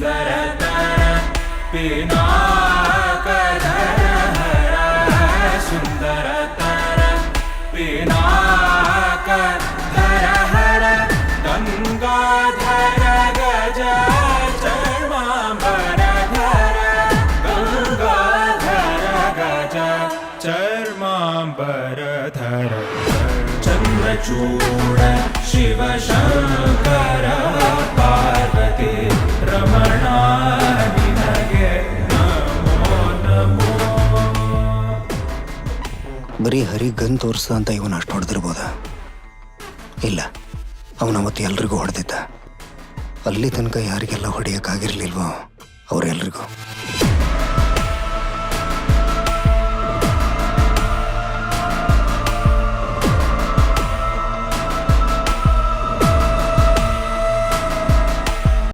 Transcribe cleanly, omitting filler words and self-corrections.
सुन्दरतर पिनाकधर हर सुन्दरतर पिनाकधर हर गंगाधर गज चर्माम्बरधर गंगाधर गज चर्माम्बरधर चन्द्रचूड शिवशङ्कर पार्वती रमणा निनगे नमो नमो. ಬರೀ ಹರಿ ಗನ್ ತೋರ್ಸ ಅಂತ ಇವನು ಅಷ್ಟು ಹೊಡೆದಿರ್ಬೋದ? ಇಲ್ಲ, ಅವನ ಅವತ್ತು ಎಲ್ರಿಗೂ ಹೊಡೆದಿದ್ದ. ಅಲ್ಲಿ ತನಕ ಯಾರಿಗೆಲ್ಲ ಹೊಡೆಯೋಕ್ಕಾಗಿರ್ಲಿಲ್ವೋ ಅವರೆಲ್ರಿಗೂ